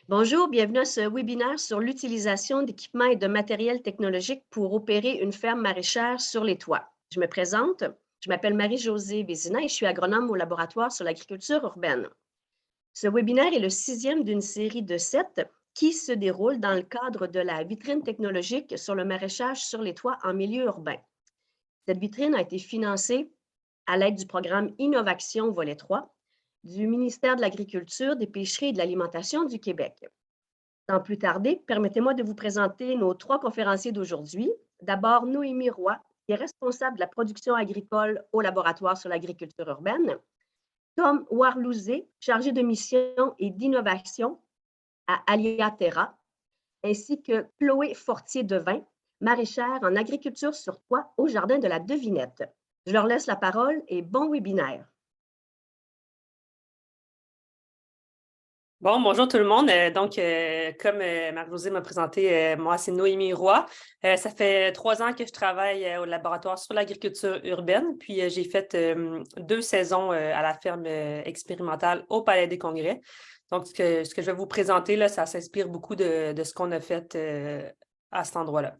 Bonjour, bienvenue à ce webinaire sur l'utilisation d'équipements et de matériel technologique pour opérer une ferme maraîchère sur les toits. Je me présente, je m'appelle Marie-Josée Vézina et je suis agronome au laboratoire sur l'agriculture urbaine. Ce webinaire est le sixième d'une série de 7 qui se déroule dans le cadre de la vitrine technologique sur le maraîchage sur les toits en milieu urbain. Cette vitrine a été financée à l'aide du programme Innovation Volet 3 du ministère de l'Agriculture, des Pêcheries et de l'Alimentation du Québec. Sans plus tarder, permettez-moi de vous présenter nos trois conférenciers d'aujourd'hui. D'abord, Noémie Roy, qui est responsable de la production agricole au laboratoire sur l'agriculture urbaine. Tom Warlouzé, chargé de mission et d'innovation à Aliaterra, ainsi que Chloé Fortier-Devin, maraîchère en agriculture sur toit au Jardin de la Devinette. Je leur laisse la parole et bon webinaire. Bon, bonjour tout le monde. Comme Marie-Josée m'a présenté, moi, c'est Noémie Roy. Ça fait 3 ans que je travaille au laboratoire sur l'agriculture urbaine. Puis, j'ai fait 2 saisons à la ferme expérimentale au Palais des Congrès. Donc, ce que je vais vous présenter, là, ça s'inspire beaucoup de ce qu'on a fait à cet endroit-là.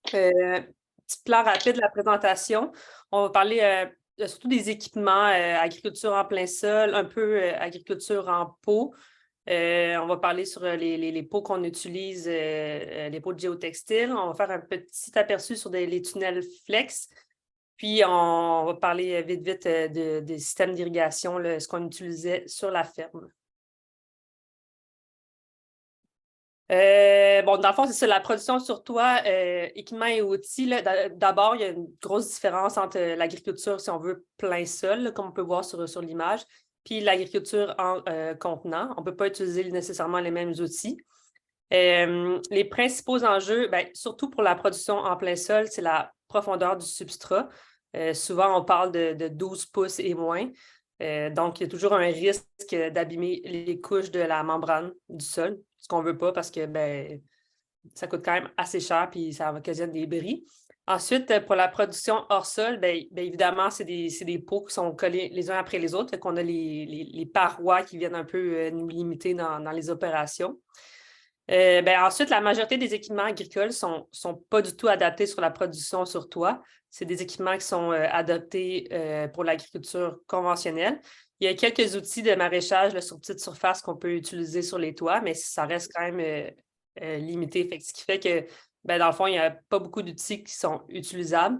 Petit plan rapide de la présentation. On va parler surtout des équipements, agriculture en plein sol, un peu agriculture en pot. On va parler sur les pots qu'on utilise, les pots de géotextile. On va faire un petit aperçu sur les tunnels flex. Puis, on va parler vite des systèmes d'irrigation, ce qu'on utilisait sur la ferme. Bon, dans le fond, c'est ça, la production sur toit, équipements et outils. Là, d'abord, il y a une grosse différence entre l'agriculture, si on veut, plein sol, là, comme on peut voir sur l'image, puis l'agriculture en contenant. On ne peut pas utiliser nécessairement les mêmes outils. Les principaux enjeux, surtout pour la production en plein sol, c'est la profondeur du substrat. Souvent, on parle de 12 pouces et moins. Donc, il y a toujours un risque d'abîmer les couches de la membrane du sol, ce qu'on ne veut pas parce que ça coûte quand même assez cher et ça occasionne des bris. Ensuite, pour la production hors sol, évidemment, c'est des pots qui sont collés les uns après les autres. On a les parois qui viennent un peu nous limiter dans les opérations. Ensuite, la majorité des équipements agricoles ne sont pas du tout adaptés sur la production sur toit. C'est des équipements qui sont adaptés pour l'agriculture conventionnelle. Il y a quelques outils de maraîchage là, sur petite surface qu'on peut utiliser sur les toits, mais ça reste quand même limité. Ce qui fait que, dans le fond, il n'y a pas beaucoup d'outils qui sont utilisables.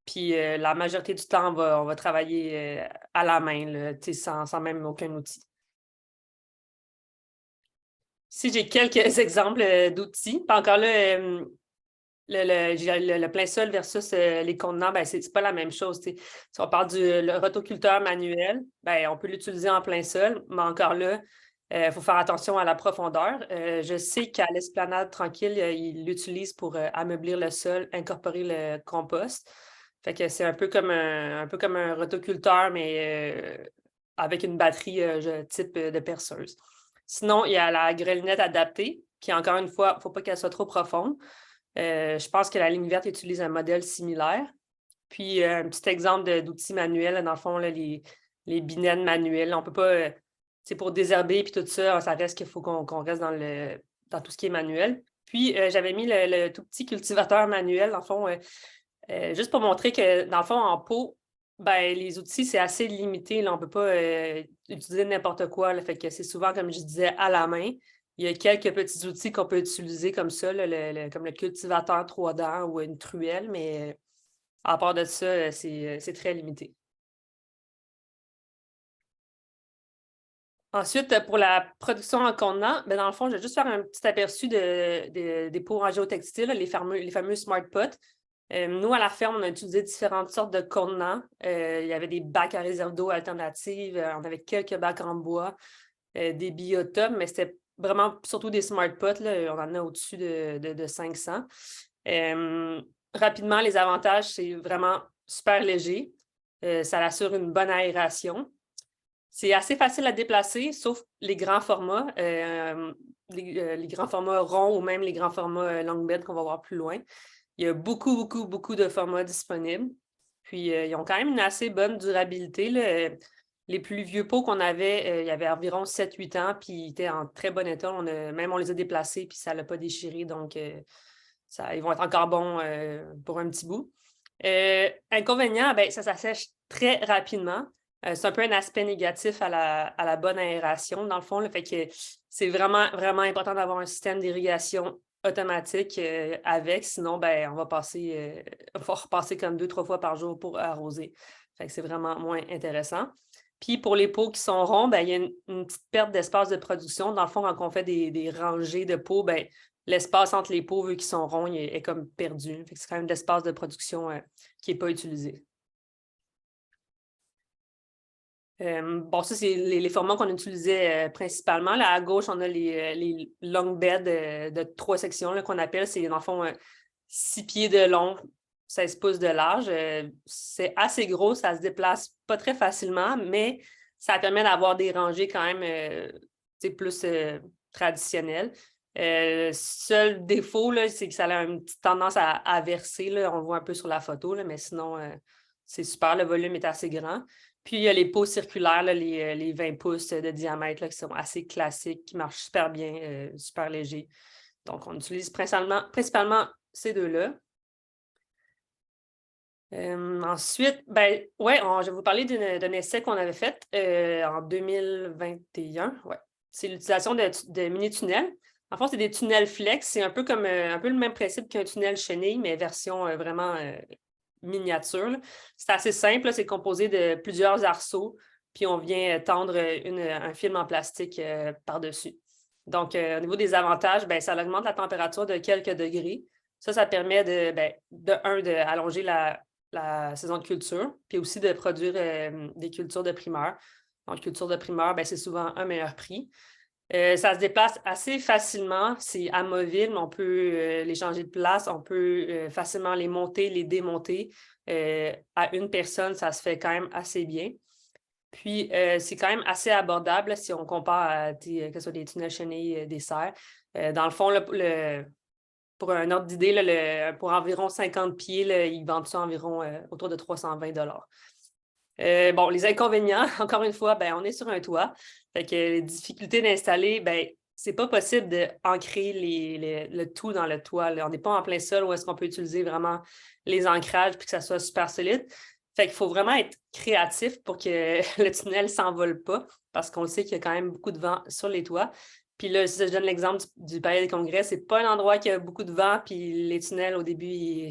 Puis la majorité du temps, on va travailler à la main, là, sans même aucun outil. Ici, j'ai quelques exemples d'outils. Pas encore là, le plein sol versus les contenants, c'est pas la même chose. Si on parle du rotoculteur manuel, on peut l'utiliser en plein sol, mais encore là, il faut faire attention à la profondeur. Je sais qu'à l'Esplanade Tranquille, ils l'utilisent pour ameublir le sol, incorporer le compost. Fait que c'est un peu comme un rotoculteur, mais avec une batterie type de perceuse. Sinon, il y a la grelinette adaptée, qui, encore une fois, il ne faut pas qu'elle soit trop profonde. Je pense que la ligne verte utilise un modèle similaire. Puis, un petit exemple d'outils manuels, dans le fond, là, les binettes manuelles. On ne peut pas, c'est pour désherber puis tout ça, ça reste qu'il faut qu'on reste dans tout ce qui est manuel. Puis, j'avais mis le tout petit cultivateur manuel, dans le fond, juste pour montrer que, dans le fond, en pot, les outils, c'est assez limité. Là, on ne peut pas utiliser n'importe quoi. Là, fait que c'est souvent, comme je disais, à la main. Il y a quelques petits outils qu'on peut utiliser comme ça, là, comme le cultivateur 3 dents ou une truelle, mais à part de ça, c'est très limité. Ensuite, pour la production en contenant, dans le fond, je vais juste faire un petit aperçu des pots en géotextile, les fameux Smart Pots. Nous, à la ferme, on a utilisé différentes sortes de contenants. Il y avait des bacs à réserve d'eau alternatives, on avait quelques bacs en bois, des biotomes, mais c'était vraiment surtout des Smart Pots. Là, on en a au-dessus de 500. Rapidement, les avantages, c'est vraiment super léger. Ça assure une bonne aération. C'est assez facile à déplacer, sauf les grands formats, les grands formats ronds ou même les grands formats long bed qu'on va voir plus loin. Il y a beaucoup de formats disponibles. Puis, ils ont quand même une assez bonne durabilité, là. Les plus vieux pots qu'on avait, il y avait environ 7-8 ans, puis ils étaient en très bon état. Même on les a déplacés, puis ça ne l'a pas déchiré, donc ils vont être encore bons pour un petit bout. Inconvénient, ben, ça s'assèche très rapidement. C'est un peu un aspect négatif à la bonne aération, dans le fond. Là, fait que c'est vraiment, vraiment important d'avoir un système d'irrigation automatique avec, sinon, ben, on va repasser comme 2-3 fois par jour pour arroser. Fait que c'est vraiment moins intéressant. Puis pour les pots qui sont ronds, ben, il y a une petite perte d'espace de production. Dans le fond, quand on fait des rangées de pots, ben, l'espace entre les pots, vu qu'ils sont ronds, est comme perdu. Fait que c'est quand même l'espace de production qui n'est pas utilisé. Bon, ça, c'est les formats qu'on utilisait principalement. Là, à gauche, on a les long beds de 3 sections là, qu'on appelle. C'est, dans le fond, 6 pieds de long, 16 pouces de large. C'est assez gros, ça se déplace pas très facilement, mais ça permet d'avoir des rangées quand même plus traditionnelles. Seul défaut, là, c'est que ça a une petite tendance à verser. Là. On le voit un peu sur la photo, là, mais sinon, c'est super. Le volume est assez grand. Puis, il y a les pots circulaires, là, les 20 pouces de diamètre là, qui sont assez classiques, qui marchent super bien, super légers. Donc, on utilise principalement ces deux-là. Ensuite, ben, ouais, je vais vous parler d'un essai qu'on avait fait en 2021. Ouais. C'est l'utilisation de mini-tunnels. En fait, c'est des tunnels flex. C'est un peu comme un peu le même principe qu'un tunnel chenille, mais version vraiment miniature. Là. C'est assez simple. C'est composé de plusieurs arceaux, puis on vient tendre un film en plastique par-dessus. Donc, au niveau des avantages, ben, ça augmente la température de quelques degrés. Ça permet d'allonger la saison de culture, puis aussi de produire des cultures de primeur. Donc, culture de primeur, ben, c'est souvent un meilleur prix. Ça se déplace assez facilement. C'est amovible. On peut les changer de place. On peut facilement les monter, les démonter. À une personne, ça se fait quand même assez bien. Puis, c'est quand même assez abordable si on compare à que ce soit des tunnels chenilles, des serres. Dans le fond, pour un ordre d'idée, pour environ 50 pieds, là, ils vendent ça environ autour de 320 $. Bon, les inconvénients, encore une fois, ben, on est sur un toit. Fait que les difficultés d'installer, ben, c'est pas possible d'ancrer le tout dans le toit. Là. On n'est pas en plein sol où est-ce qu'on peut utiliser vraiment les ancrages puis que ça soit super solide. Fait qu'il faut vraiment être créatif pour que le tunnel ne s'envole pas, parce qu'on sait qu'il y a quand même beaucoup de vent sur les toits. Puis là, si je donne l'exemple du Palais des Congrès, c'est pas un endroit qui a beaucoup de vent, puis les tunnels, au début,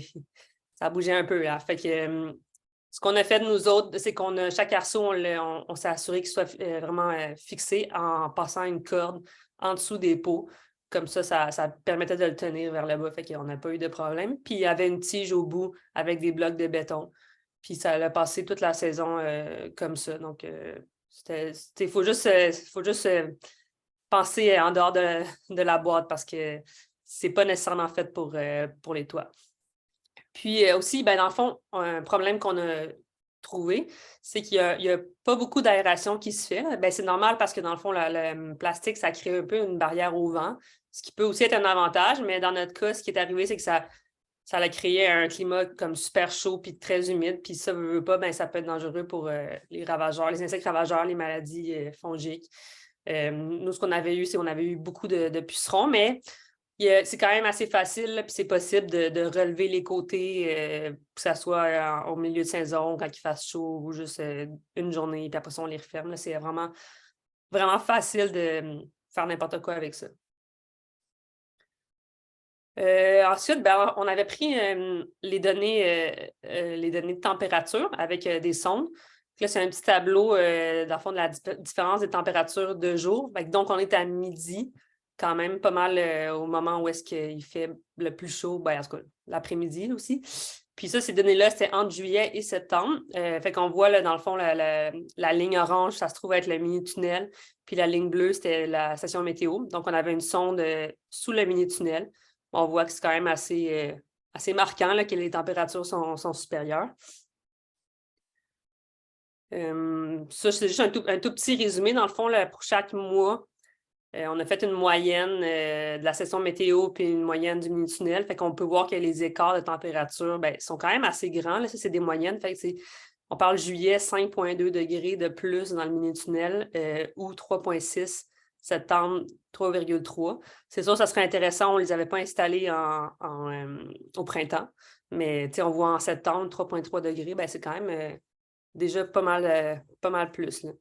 ça bougeait un peu. Là. Fait que ce qu'on a fait de nous autres, c'est chaque arceau, on s'est assuré qu'il soit vraiment fixé en passant une corde en dessous des pots. Comme ça permettait de le tenir vers le bas, fait qu'on n'a pas eu de problème. Puis il y avait une tige au bout avec des blocs de béton. Puis ça a passé toute la saison comme ça. Donc, il faut juste penser en dehors de la boîte parce que c'est pas nécessairement fait pour les toits. Puis aussi, ben, dans le fond, un problème qu'on a trouvé, c'est qu'il n'y a pas beaucoup d'aération qui se fait. Ben, c'est normal parce que dans le fond, le plastique, ça crée un peu une barrière au vent, ce qui peut aussi être un avantage, mais dans notre cas, ce qui est arrivé, c'est que ça a créé un climat comme super chaud puis très humide. Puis ça, veut pas, ben, ça peut être dangereux pour les ravageurs, les insectes ravageurs, les maladies fongiques. Nous, ce qu'on avait eu, c'est qu'on avait eu beaucoup de pucerons, mais c'est quand même assez facile, puis c'est possible de relever les côtés, que ce soit au milieu de saison, quand il fasse chaud, ou juste une journée, puis après ça, on les referme. Là. C'est vraiment, vraiment facile de faire n'importe quoi avec ça. Ensuite, ben, on avait pris les données de température avec des sondes. Là, c'est un petit tableau, dans le fond, de la différence des températures de jour. Donc, on est à midi, quand même pas mal au moment où est-ce qu'il fait le plus chaud, ben, en tout cas, l'après-midi aussi. Puis ça, ces données-là, c'était entre juillet et septembre. Fait qu'on voit, là, dans le fond, la ligne orange, ça se trouve être le mini-tunnel. Puis la ligne bleue, c'était la station météo. Donc, on avait une sonde sous le mini-tunnel. On voit que c'est quand même assez marquant là, que les températures sont supérieures. Ça, c'est juste un tout petit résumé. Dans le fond, là, pour chaque mois, on a fait une moyenne de la session météo puis une moyenne du mini-tunnel. Fait qu'on peut voir que les écarts de température sont quand même assez grands. Là. Ça, c'est des moyennes. Fait que On parle juillet, 5,2 degrés de plus dans le mini-tunnel, août 3,6, septembre 3,3. C'est sûr, ça serait intéressant, on ne les avait pas installés au printemps, mais on voit en septembre 3,3 degrés, ben, c'est quand même déjà pas mal plus, là.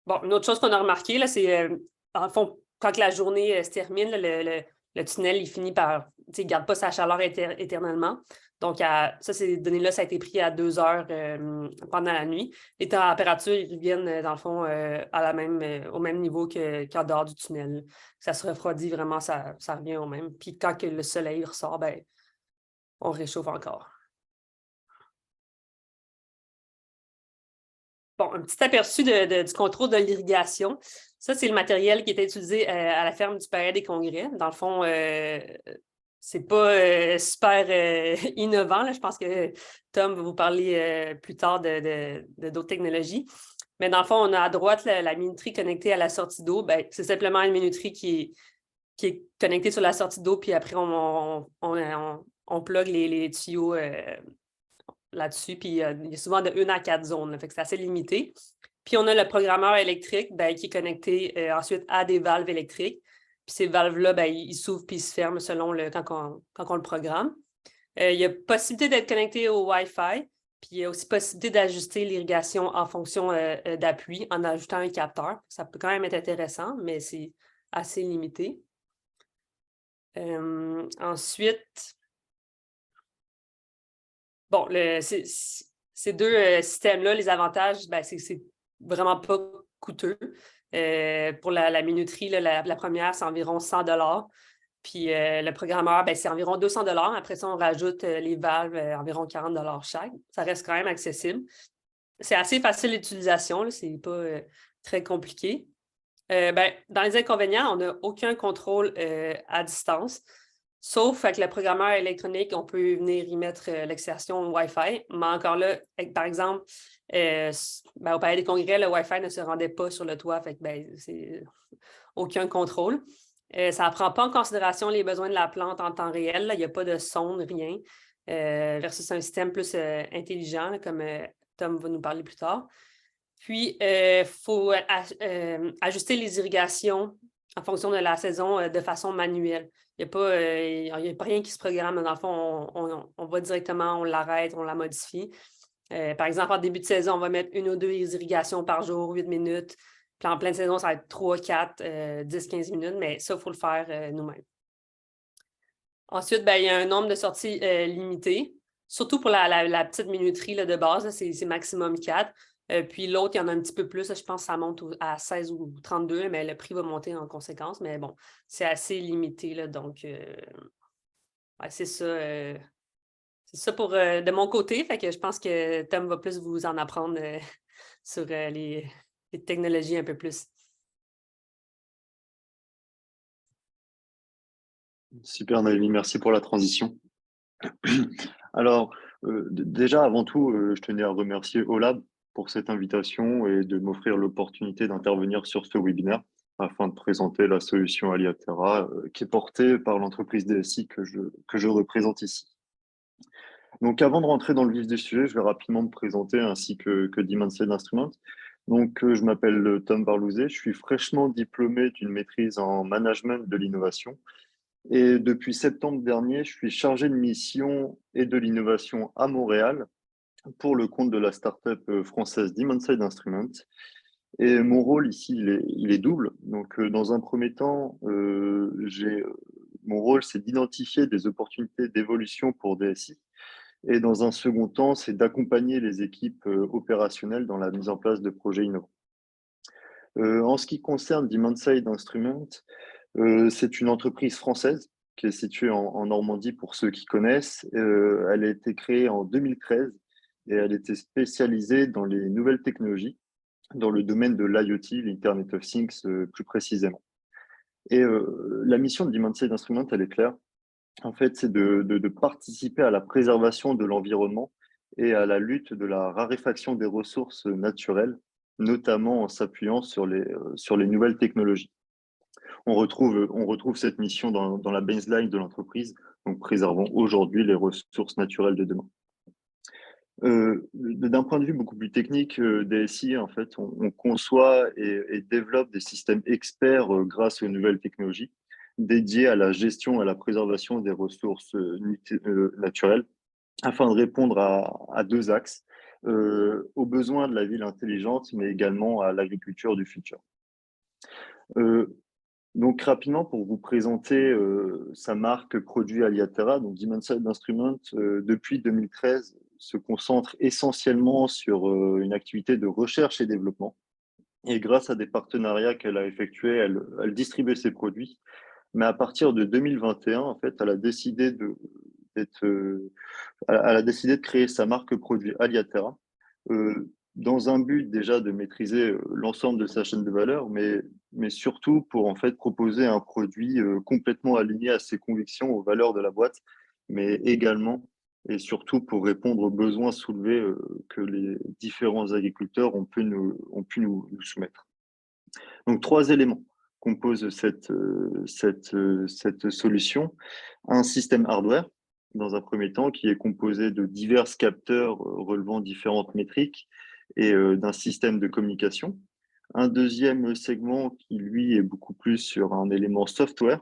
Bon, une autre chose qu'on a remarqué, là, c'est, en fond, quand la journée se termine, là, le tunnel, il finit par, il ne garde pas sa chaleur éternellement. Donc, ces données-là, ça a été pris à 2 heures pendant la nuit. Les températures, ils reviennent, dans le fond, au même niveau qu'en dehors du tunnel. Ça se refroidit vraiment, ça revient au même. Puis quand que le soleil ressort, ben, on réchauffe encore. Bon, un petit aperçu du contrôle de l'irrigation. Ça, c'est le matériel qui était utilisé à la ferme du Palais des Congrès. Dans le fond, c'est pas super innovant, là. Je pense que Tom va vous parler plus tard de d'autres technologies. Mais dans le fond, on a à droite la minuterie connectée à la sortie d'eau. Ben, c'est simplement une minuterie qui est connectée sur la sortie d'eau, puis après, on plug les tuyaux là-dessus, puis il y a souvent de 1 à 4 zones, là, fait que c'est assez limité. Puis on a le programmeur électrique qui est connecté ensuite à des valves électriques. Puis ces valves-là, ils s'ouvrent puis ils se ferment selon quand on le programme. Il y a possibilité d'être connecté au Wi-Fi, puis il y a aussi possibilité d'ajuster l'irrigation en fonction d'appui en ajoutant un capteur. Ça peut quand même être intéressant, mais c'est assez limité. Ensuite, bon, ces deux systèmes-là, les avantages, c'est vraiment pas coûteux. Pour la minuterie, la première, c'est environ 100 $. Puis le programmeur, c'est environ 200 $. Après ça, on rajoute les valves, environ 40 $ chaque. Ça reste quand même accessible. C'est assez facile d'utilisation, c'est pas très compliqué. Dans les inconvénients, on n'a aucun contrôle à distance. Sauf avec le programmeur électronique, on peut venir y mettre l'extension Wi-Fi. Mais encore là, par exemple, au Palais des Congrès, le Wi-Fi ne se rendait pas sur le toit, fait que c'est aucun contrôle. Ça ne prend pas en considération les besoins de la plante en temps réel. Là. Il n'y a pas de sonde, rien. Versus un système plus intelligent, là, comme Tom va nous parler plus tard. Puis, il faut ajuster les irrigations en fonction de la saison de façon manuelle. Il n'y a pas rien qui se programme. Dans le fond, on va directement, on l'arrête, on la modifie. Par exemple, en début de saison, on va mettre 1 ou 2 irrigations par jour, 8 minutes. Puis en pleine saison, ça va être 3, 4, 10, 15 minutes, mais ça, il faut le faire nous-mêmes. Ensuite, il y a un nombre de sorties limité, surtout pour la petite minuterie là, de base, c'est maximum 4. Puis l'autre, il y en a un petit peu plus. Là, je pense que ça monte à 16 ou 32, mais le prix va monter en conséquence. Mais bon, c'est assez limité. Là, donc, c'est ça. C'est ça pour de mon côté. Fait que je pense que Tom va plus vous en apprendre sur les technologies un peu plus. Super, Naomi, merci pour la transition. Alors, déjà, avant tout, je tenais à remercier OLAB pour cette invitation et de m'offrir l'opportunité d'intervenir sur ce webinaire afin de présenter la solution Aliatera qui est portée par l'entreprise DSI que je représente ici. Donc, avant de rentrer dans le vif du sujet, je vais rapidement me présenter ainsi que Dimenside Instruments. Donc, je m'appelle Tom Barlouzet, je suis fraîchement diplômé d'une maîtrise en management de l'innovation. Et depuis septembre dernier, je suis chargé de mission et de l'innovation à Montréal pour le compte de la start-up française Dimenside Instruments. Et mon rôle ici, il est double. Donc, dans un premier temps, mon rôle, c'est d'identifier des opportunités d'évolution pour DSI. Et dans un second temps, c'est d'accompagner les équipes opérationnelles dans la mise en place de projets innovants. En ce qui concerne Dimenside Instruments, c'est une entreprise française qui est située en Normandie pour ceux qui connaissent. Elle a été créée en 2013 et elle était spécialisée dans les nouvelles technologies, dans le domaine de l'IoT, l'Internet of Things plus précisément. Et la mission de Dimenside Instruments, elle est claire. En fait, c'est de participer à la préservation de l'environnement et à la lutte de la raréfaction des ressources naturelles, notamment en s'appuyant sur les nouvelles technologies. on retrouve cette mission dans la baseline de l'entreprise, donc préservons aujourd'hui les ressources naturelles de demain. D'un point de vue beaucoup plus technique, DSI, en fait, on conçoit et développe des systèmes experts grâce aux nouvelles technologies dédiés à la gestion et à la préservation des ressources naturelles afin de répondre à deux axes, aux besoins de la ville intelligente, mais également à l'agriculture du futur. Donc rapidement, pour vous présenter sa marque produit Aliaterra, donc Dimenside Instruments, depuis 2013, se concentre essentiellement sur une activité de recherche et développement. Et grâce à des partenariats qu'elle a effectués, elle distribue ses produits. Mais à partir de 2021, en fait, elle a décidé de créer sa marque produit Aliaterra, dans un but déjà de maîtriser l'ensemble de sa chaîne de valeur, mais surtout pour en fait proposer un produit complètement aligné à ses convictions, aux valeurs de la boîte, mais également et surtout pour répondre aux besoins soulevés que les différents agriculteurs ont pu nous soumettre. Donc, trois éléments composent cette solution. Un système hardware, dans un premier temps, qui est composé de divers capteurs relevant différentes métriques et d'un système de communication. Un deuxième segment qui, lui, est beaucoup plus sur un élément software,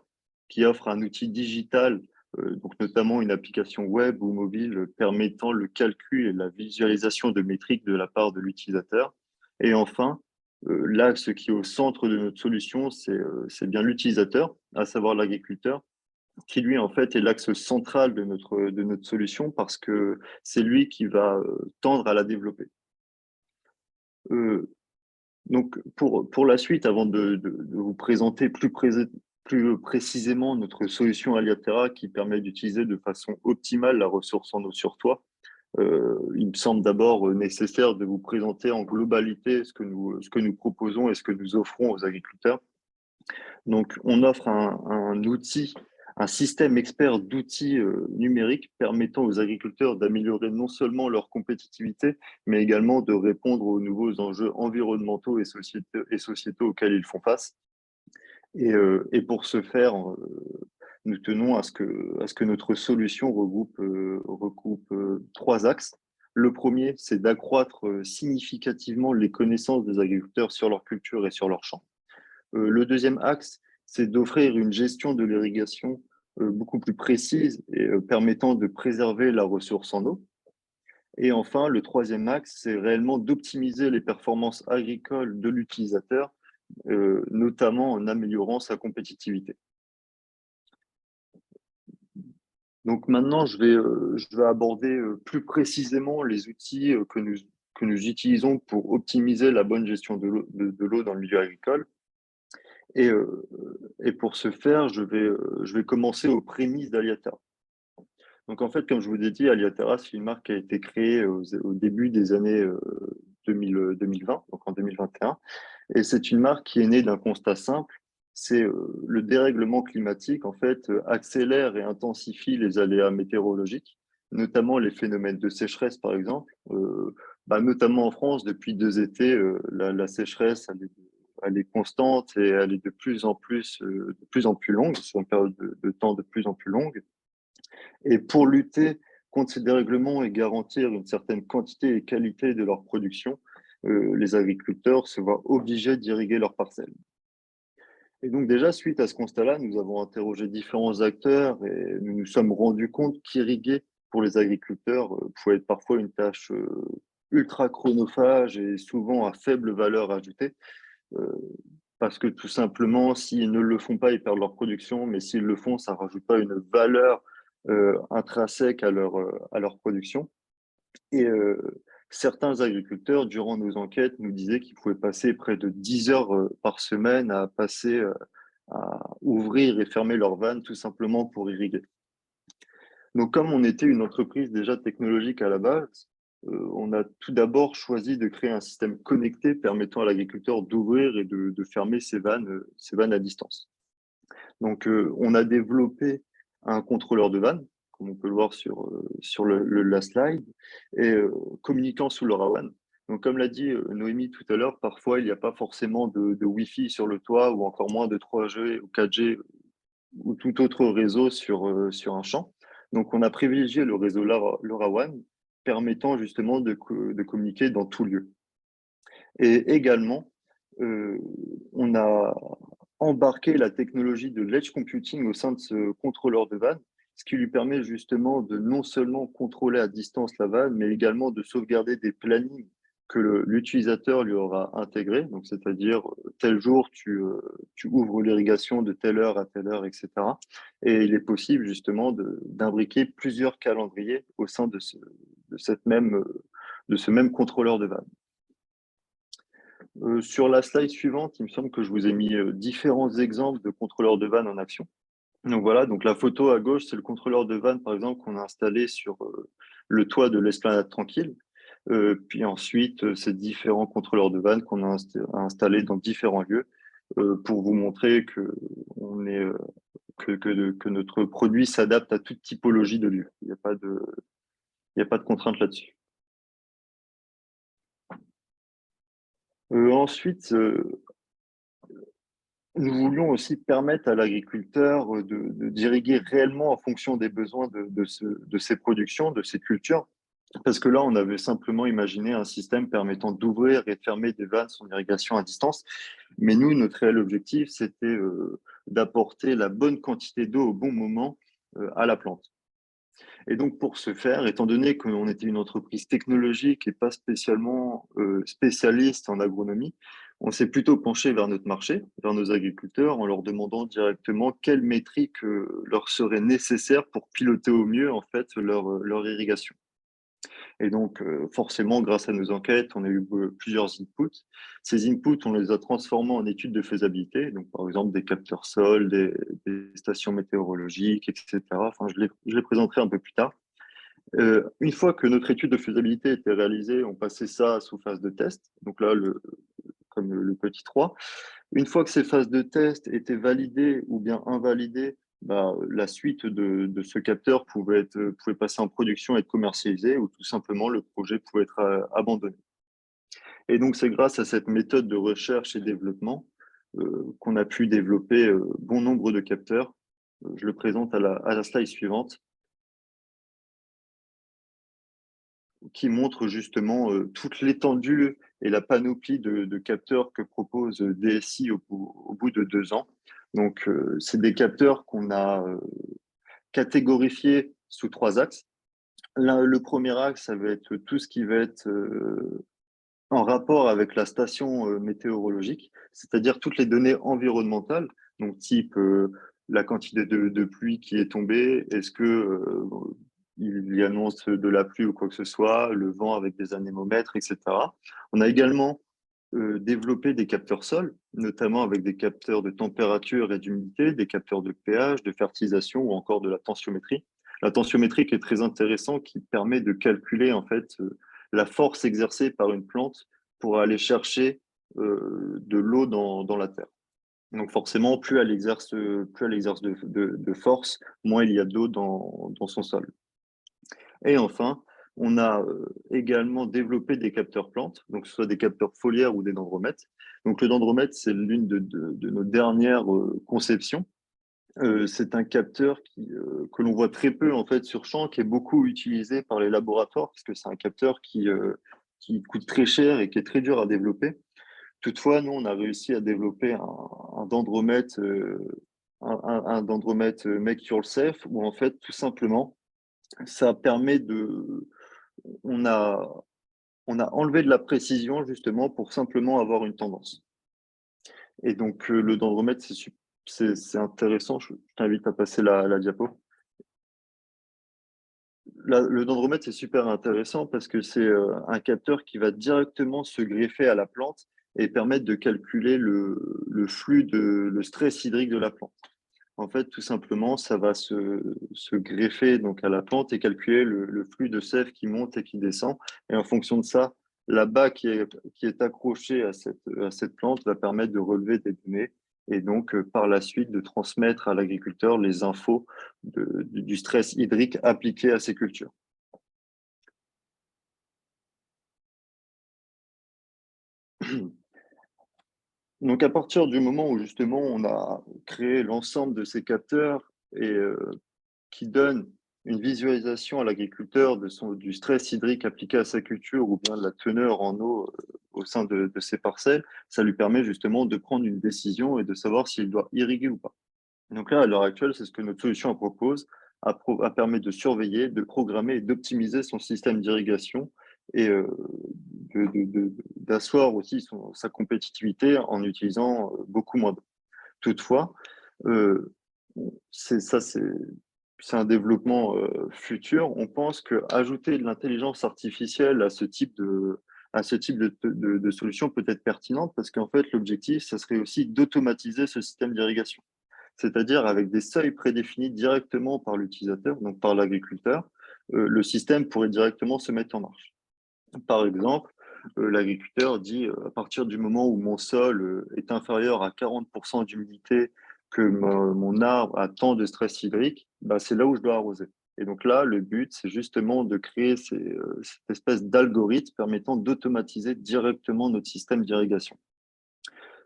qui offre un outil digital, donc notamment une application web ou mobile permettant le calcul et la visualisation de métriques de la part de l'utilisateur. Et enfin, là, ce qui est au centre de notre solution, c'est bien l'utilisateur, à savoir l'agriculteur, qui lui, en fait, est l'axe central de notre solution parce que c'est lui qui va tendre à la développer. Donc, pour la suite, avant de vous présenter plus précisément notre solution Aliaterra qui permet d'utiliser de façon optimale la ressource en eau sur toit, il me semble d'abord nécessaire de vous présenter en globalité ce que nous proposons et ce que nous offrons aux agriculteurs. Donc, on offre un outil, un système expert d'outils numériques permettant aux agriculteurs d'améliorer non seulement leur compétitivité, mais également de répondre aux nouveaux enjeux environnementaux et sociétaux auxquels ils font face. Et pour ce faire, nous tenons à ce que notre solution regroupe trois axes. Le premier, c'est d'accroître significativement les connaissances des agriculteurs sur leur culture et sur leurs champs. Le deuxième axe, c'est d'offrir une gestion de l'irrigation beaucoup plus précise et permettant de préserver la ressource en eau. Et enfin, le troisième axe, c'est réellement d'optimiser les performances agricoles de l'utilisateur, notamment en améliorant sa compétitivité. Donc maintenant, je vais aborder plus précisément les outils que nous utilisons pour optimiser la bonne gestion de l'eau dans le milieu agricole. Et pour ce faire, je vais commencer aux prémices d'Aliaterra. Donc en fait, comme je vous l'ai dit, Aliaterra, c'est une marque qui a été créée au début des années 2020, donc en 2021. Et c'est une marque qui est née d'un constat simple, c'est le dérèglement climatique, en fait, accélère et intensifie les aléas météorologiques, notamment les phénomènes de sécheresse, par exemple. Notamment en France, depuis 2 étés, la sécheresse, elle est constante et elle est de plus en plus longue, sur une période de temps de plus en plus longue. Et pour lutter contre ces dérèglements et garantir une certaine quantité et qualité de leur production, les agriculteurs se voient obligés d'irriguer leurs parcelles. Et donc déjà, suite à ce constat-là, nous avons interrogé différents acteurs et nous nous sommes rendus compte qu'irriguer pour les agriculteurs pouvait être parfois une tâche ultra chronophage et souvent à faible valeur ajoutée. Parce que tout simplement, s'ils ne le font pas, ils perdent leur production, mais s'ils le font, ça ne rajoute pas une valeur intrinsèque à leur production. Et certains agriculteurs, durant nos enquêtes, nous disaient qu'ils pouvaient passer près de 10 heures par semaine à ouvrir et fermer leurs vannes tout simplement pour irriguer. Donc, comme on était une entreprise déjà technologique à la base, on a tout d'abord choisi de créer un système connecté permettant à l'agriculteur d'ouvrir et de fermer ses vannes à distance. Donc, on a développé un contrôleur de vannes, comme on peut le voir sur la slide, et communiquant sous LoRaWAN. Donc, comme l'a dit Noémie tout à l'heure, parfois, il n'y a pas forcément de Wi-Fi sur le toit ou encore moins de 3G ou 4G ou tout autre réseau sur un champ. Donc, on a privilégié le réseau LoRaWAN, permettant justement de communiquer dans tout lieu. Et également, euh, on a embarqué la technologie de l'edge computing au sein de ce contrôleur de vanne, ce qui lui permet justement de non seulement contrôler à distance la vanne, mais également de sauvegarder des plannings que l'utilisateur lui aura intégrés. Donc, c'est-à-dire, tel jour, tu ouvres l'irrigation de telle heure à telle heure, etc. Et il est possible justement d'imbriquer plusieurs calendriers au sein de ce même contrôleur de vanne. Sur la slide suivante, il me semble que je vous ai mis différents exemples de contrôleurs de vanne en action. Donc voilà, donc la photo à gauche, c'est le contrôleur de vanne, par exemple, qu'on a installé sur le toit de l'Esplanade Tranquille. Puis ensuite, ces différents contrôleurs de vanne qu'on a installés dans différents lieux pour vous montrer que notre produit s'adapte à toute typologie de lieu. Il n'y a pas de contrainte là-dessus. Ensuite, nous voulions aussi permettre à l'agriculteur d'irriguer réellement en fonction des besoins de ses productions, de ses cultures. Parce que là, on avait simplement imaginé un système permettant d'ouvrir et de fermer des vannes son irrigation à distance. Mais nous, notre réel objectif, c'était d'apporter la bonne quantité d'eau au bon moment à la plante. Et donc, pour ce faire, étant donné qu'on était une entreprise technologique et pas spécialement spécialiste en agronomie, on s'est plutôt penché vers notre marché, vers nos agriculteurs, en leur demandant directement quelles métriques leur seraient nécessaires pour piloter au mieux en fait leur irrigation. Et donc, forcément, grâce à nos enquêtes, on a eu plusieurs inputs. Ces inputs, on les a transformés en études de faisabilité, donc par exemple des capteurs sol, des stations météorologiques, etc. Enfin, je les présenterai un peu plus tard. Une fois que notre étude de faisabilité était réalisée, on passait ça sous phase de test. Donc là, comme le petit 3. Une fois que ces phases de test étaient validées ou bien invalidées, bah, la suite de ce capteur pouvait passer en production et être commercialisé ou tout simplement le projet pouvait être abandonné. Et donc, c'est grâce à cette méthode de recherche et développement qu'on a pu développer bon nombre de capteurs. Je le présente à la slide suivante, qui montre justement toute l'étendue et la panoplie de capteurs que propose DSI au bout de 2 ans. Donc, c'est des capteurs qu'on a catégorifiés sous 3 axes. Là, le premier axe, ça va être tout ce qui va être en rapport avec la station météorologique, c'est-à-dire toutes les données environnementales, donc type la quantité de pluie qui est tombée, est-ce que il y annonce de la pluie ou quoi que ce soit, le vent avec des anémomètres, etc. On a également développé des capteurs sol, notamment avec des capteurs de température et d'humidité, des capteurs de pH, de fertilisation ou encore de la tensiométrie. La tensiométrie qui est très intéressant, qui permet de calculer en fait la force exercée par une plante pour aller chercher de l'eau dans la terre. Donc forcément, plus elle exerce de force, moins il y a d'eau dans son sol. Et enfin, on a également développé des capteurs plantes, donc ce soit des capteurs foliaires ou des dendromètres. Donc le dendromètre, c'est l'une de nos dernières conceptions. C'est un capteur que l'on voit très peu en fait sur champ, qui est beaucoup utilisé par les laboratoires, parce que c'est un capteur qui coûte très cher et qui est très dur à développer. Toutefois, nous, on a réussi à développer un dendromètre, un dendromètre make yourself, où en fait, tout simplement, ça permet on a, on a enlevé de la précision justement pour simplement avoir une tendance. Et donc, le dendromètre, c'est intéressant. Je t'invite à passer la diapo. Le dendromètre, c'est super intéressant parce que c'est un capteur qui va directement se greffer à la plante et permettre de calculer le flux le stress hydrique de la plante. En fait, tout simplement, ça va se greffer donc à la plante et calculer le flux de sève qui monte et qui descend. Et en fonction de ça, la bas qui est accrochée à cette plante va permettre de relever des données et donc par la suite de transmettre à l'agriculteur les infos du stress hydrique appliqué à ces cultures. Donc, à partir du moment où justement on a créé l'ensemble de ces capteurs et qui donnent une visualisation à l'agriculteur du stress hydrique appliqué à sa culture ou bien de la teneur en eau au sein de ses parcelles, ça lui permet justement de prendre une décision et de savoir s'il doit irriguer ou pas. Donc là, à l'heure actuelle, c'est ce que notre solution propose, permet de surveiller, de programmer et d'optimiser son système d'irrigation et d'asseoir aussi sa compétitivité en utilisant beaucoup moins d'eau. Toutefois, euh, c'est un développement futur. On pense qu'ajouter de l'intelligence artificielle à ce type de solution peut être pertinente parce qu'en fait, l'objectif, ça serait aussi d'automatiser ce système d'irrigation, c'est-à-dire avec des seuils prédéfinis directement par l'utilisateur, donc par l'agriculteur, le système pourrait directement se mettre en marche. Par exemple, l'agriculteur dit à partir du moment où mon sol est inférieur à 40% d'humidité, que mon arbre a tant de stress hydrique, bah, c'est là où je dois arroser. Et donc là, le but, c'est justement de créer cette espèce d'algorithme permettant d'automatiser directement notre système d'irrigation.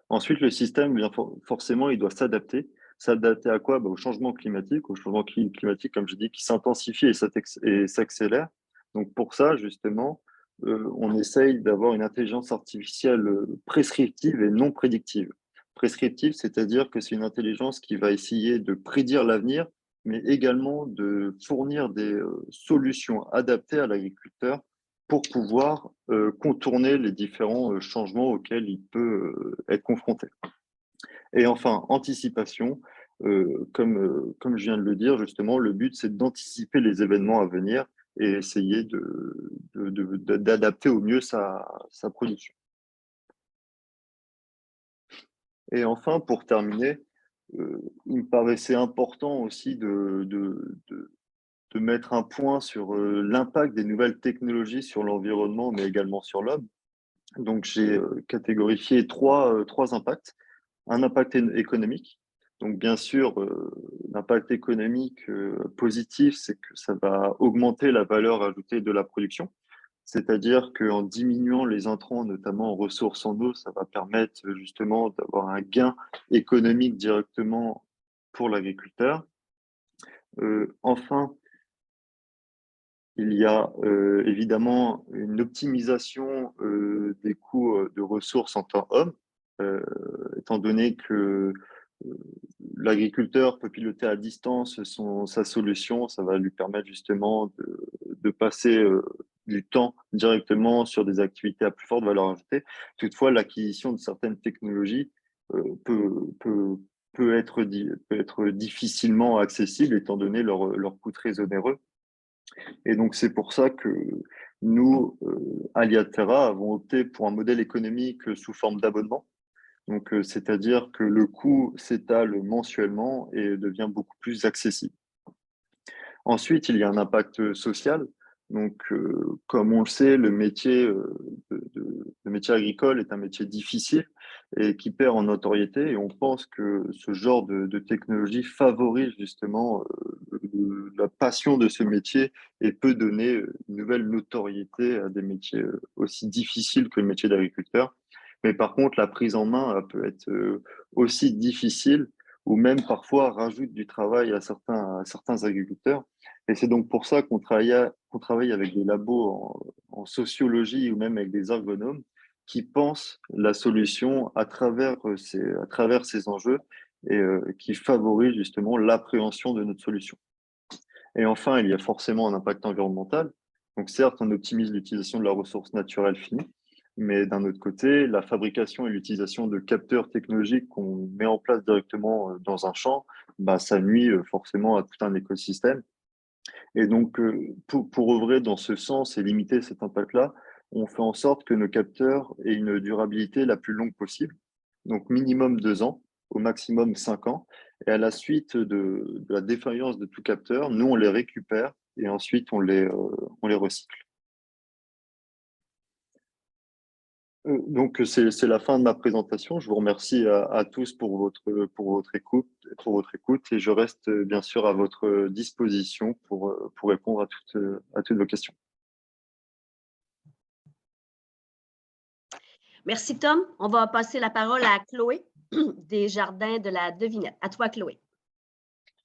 Ensuite, le système, bien forcément, il doit s'adapter. S'adapter à quoi? Bah, au changement climatique, comme je dis, qui s'intensifie et s'accélère. Donc pour ça, justement, on essaye d'avoir une intelligence artificielle prescriptive et non prédictive. Prescriptive, c'est-à-dire que c'est une intelligence qui va essayer de prédire l'avenir, mais également de fournir des solutions adaptées à l'agriculteur pour pouvoir contourner les différents changements auxquels il peut être confronté. Et enfin, anticipation, comme je viens de le dire, justement, le but, c'est d'anticiper les événements à venir et essayer d'adapter au mieux sa production. Et enfin, pour terminer, il me paraissait important aussi de mettre un point sur l'impact des nouvelles technologies sur l'environnement, mais également sur l'homme. Donc, j'ai catégorifié trois impacts. Un impact économique. Donc, bien sûr, l'impact économique positif, c'est que ça va augmenter la valeur ajoutée de la production. C'est-à-dire qu'en diminuant les intrants, notamment en ressources en eau, ça va permettre justement d'avoir un gain économique directement pour l'agriculteur. Enfin, il y a évidemment une optimisation des coûts de ressources en temps homme, étant donné que l'agriculteur peut piloter à distance sa solution, ça va lui permettre justement de passer du temps directement sur des activités à plus forte valeur ajoutée. Toutefois, l'acquisition de certaines technologies peut être difficilement accessible étant donné leur coût très onéreux. Et donc, c'est pour ça que nous, Aliaterra, avons opté pour un modèle économique sous forme d'abonnement. Donc, c'est-à-dire que le coût s'étale mensuellement et devient beaucoup plus accessible. Ensuite, il y a un impact social. Donc, comme on le sait, le métier agricole est un métier difficile et qui perd en notoriété. Et on pense que ce genre de technologie favorise justement la passion de ce métier et peut donner une nouvelle notoriété à des métiers aussi difficiles que le métier d'agriculteur. Mais par contre, la prise en main peut être aussi difficile ou même parfois rajoute du travail à certains agriculteurs. Et c'est donc pour ça qu'on travaille avec des labos en sociologie ou même avec des ergonomes qui pensent la solution à travers ces enjeux et qui favorisent justement l'appréhension de notre solution. Et enfin, il y a forcément un impact environnemental. Donc certes, on optimise l'utilisation de la ressource naturelle finie, mais d'un autre côté, la fabrication et l'utilisation de capteurs technologiques qu'on met en place directement dans un champ, bah, ça nuit forcément à tout un écosystème. Et donc, pour œuvrer dans ce sens et limiter cet impact-là, on fait en sorte que nos capteurs aient une durabilité la plus longue possible, donc minimum 2 ans, au maximum 5 ans. Et à la suite de la défaillance de tout capteur, nous, on les récupère et ensuite on les recycle. Donc, c'est la fin de ma présentation. Je vous remercie à tous pour votre écoute et je reste bien sûr à votre disposition pour répondre à toutes vos questions. Merci, Tom. On va passer la parole à Chloé des Jardins de la Devinette. À toi, Chloé.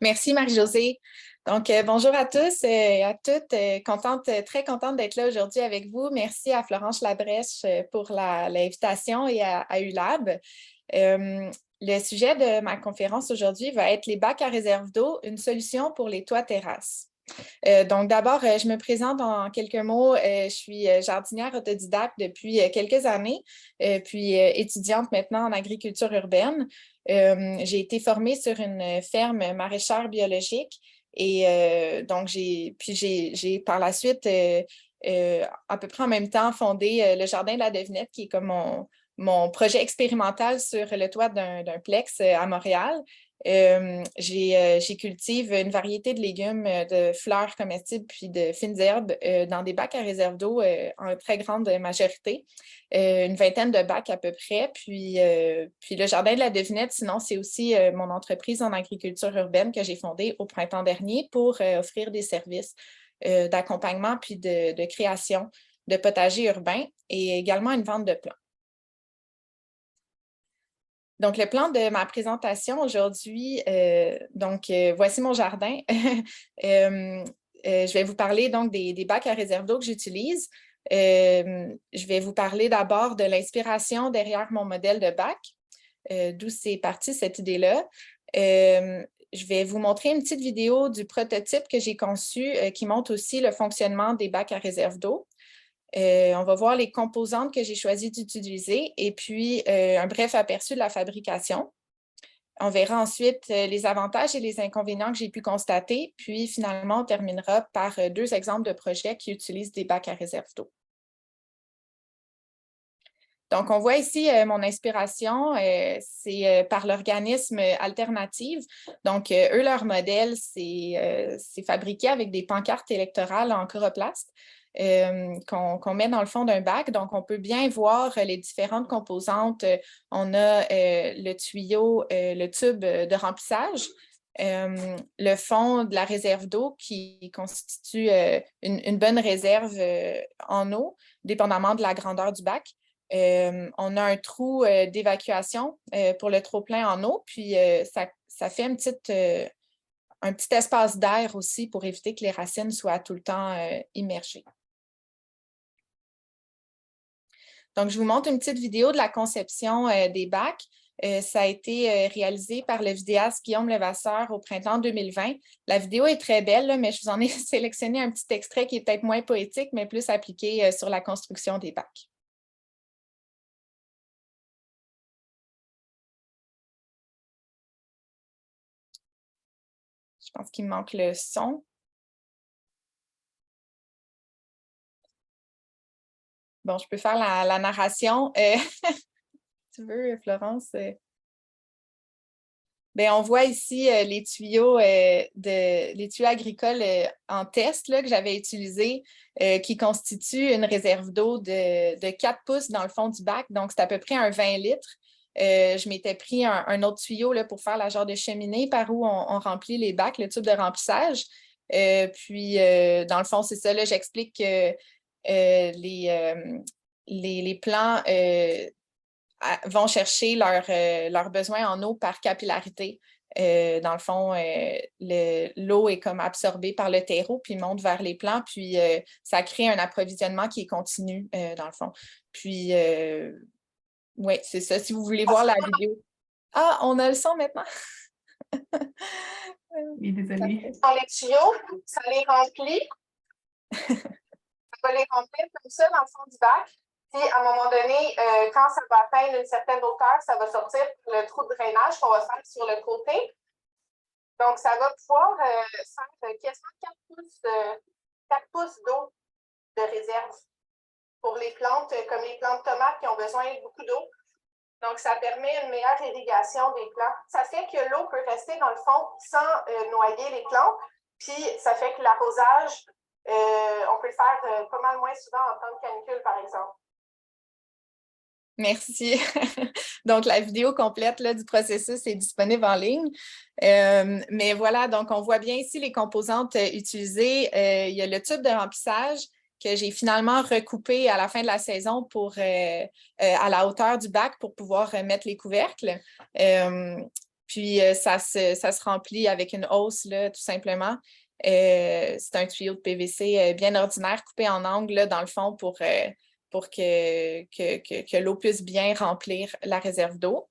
Merci, Marie-Josée. Donc, bonjour à tous et à toutes. Très contente d'être là aujourd'hui avec vous. Merci à Florence Labrèche pour l'invitation et à ULAB. Le sujet de ma conférence aujourd'hui va être les bacs à réserve d'eau, une solution pour les toits terrasses. Donc, d'abord, je me présente en quelques mots. Je suis jardinière autodidacte depuis quelques années, puis étudiante maintenant en agriculture urbaine. J'ai été formée sur une ferme maraîchère biologique et donc j'ai par la suite, à peu près en même temps, fondé le Jardin de la Devinette, qui est comme mon projet expérimental sur le toit d'un plex à Montréal. J'y cultive une variété de légumes, de fleurs comestibles puis de fines herbes dans des bacs à réserve d'eau en très grande majorité, une vingtaine de bacs à peu près. Puis le Jardin de la Devinette, sinon, c'est aussi mon entreprise en agriculture urbaine que j'ai fondée au printemps dernier pour offrir des services d'accompagnement puis de création de potagers urbains et également une vente de plants. Donc, le plan de ma présentation aujourd'hui, voici mon jardin. Je vais vous parler donc des bacs à réserve d'eau que j'utilise. Je vais vous parler d'abord de l'inspiration derrière mon modèle de bac, d'où c'est parti cette idée-là. Je vais vous montrer une petite vidéo du prototype que j'ai conçu qui montre aussi le fonctionnement des bacs à réserve d'eau. On va voir les composantes que j'ai choisi d'utiliser et puis un bref aperçu de la fabrication. On verra ensuite les avantages et les inconvénients que j'ai pu constater, puis finalement, on terminera par 2 exemples de projets qui utilisent des bacs à réserve d'eau. Donc, on voit ici mon inspiration, c'est par l'organisme Alternative. Donc, eux, leur modèle, c'est fabriqué avec des pancartes électorales en coroplaste. Qu'on met dans le fond d'un bac. Donc, on peut bien voir les différentes composantes. On a le tuyau, le tube de remplissage, le fond de la réserve d'eau qui constitue une bonne réserve en eau, dépendamment de la grandeur du bac. On a un trou d'évacuation pour le trop-plein en eau, puis ça fait un petit espace d'air aussi pour éviter que les racines soient tout le temps immergées. Donc, je vous montre une petite vidéo de la conception des bacs. Ça a été réalisé par le vidéaste Guillaume Levasseur au printemps 2020. La vidéo est très belle, là, mais je vous en ai sélectionné un petit extrait qui est peut-être moins poétique, mais plus appliqué sur la construction des bacs. Je pense qu'il me manque le son. Bon, je peux faire la narration. Tu veux, Florence? Bien, on voit ici les tuyaux agricoles en test là, que j'avais utilisés, qui constituent une réserve d'eau de 4 pouces dans le fond du bac. Donc, c'est à peu près un 20 litres. Je m'étais pris un autre tuyau là, pour faire la genre de cheminée par où on remplit les bacs, le tube de remplissage. Puis, dans le fond, c'est ça, là, j'explique que les plants vont chercher leurs besoins en eau par capillarité. Dans le fond, l'eau est comme absorbée par le terreau, puis monte vers les plants, puis ça crée un approvisionnement qui est continu, dans le fond. Puis, oui, c'est ça. Si vous voulez voir la vidéo. Ah, on a le son maintenant? Oui, désolée. Dans les tuyaux, ça les remplit. Ça va les remplir comme ça dans le fond du bac. Puis, à un moment donné, quand ça va atteindre une certaine hauteur, ça va sortir le trou de drainage qu'on va faire sur le côté. Donc, ça va pouvoir faire quasiment 4 pouces d'eau de réserve pour les plantes, comme les plantes tomates qui ont besoin de beaucoup d'eau. Donc, ça permet une meilleure irrigation des plants. Ça fait que l'eau peut rester dans le fond sans noyer les plantes. Puis, ça fait que l'arrosage, on peut le faire pas mal moins souvent en temps de canicule, par exemple. Merci. Donc, la vidéo complète là, du processus est disponible en ligne. Mais voilà, donc on voit bien ici les composantes utilisées. Il y a le tube de remplissage que j'ai finalement recoupé à la fin de la saison à la hauteur du bac pour pouvoir mettre les couvercles. Puis, ça se remplit avec une hausse, là, tout simplement. C'est un tuyau de PVC bien ordinaire, coupé en angle là, dans le fond pour que l'eau puisse bien remplir la réserve d'eau.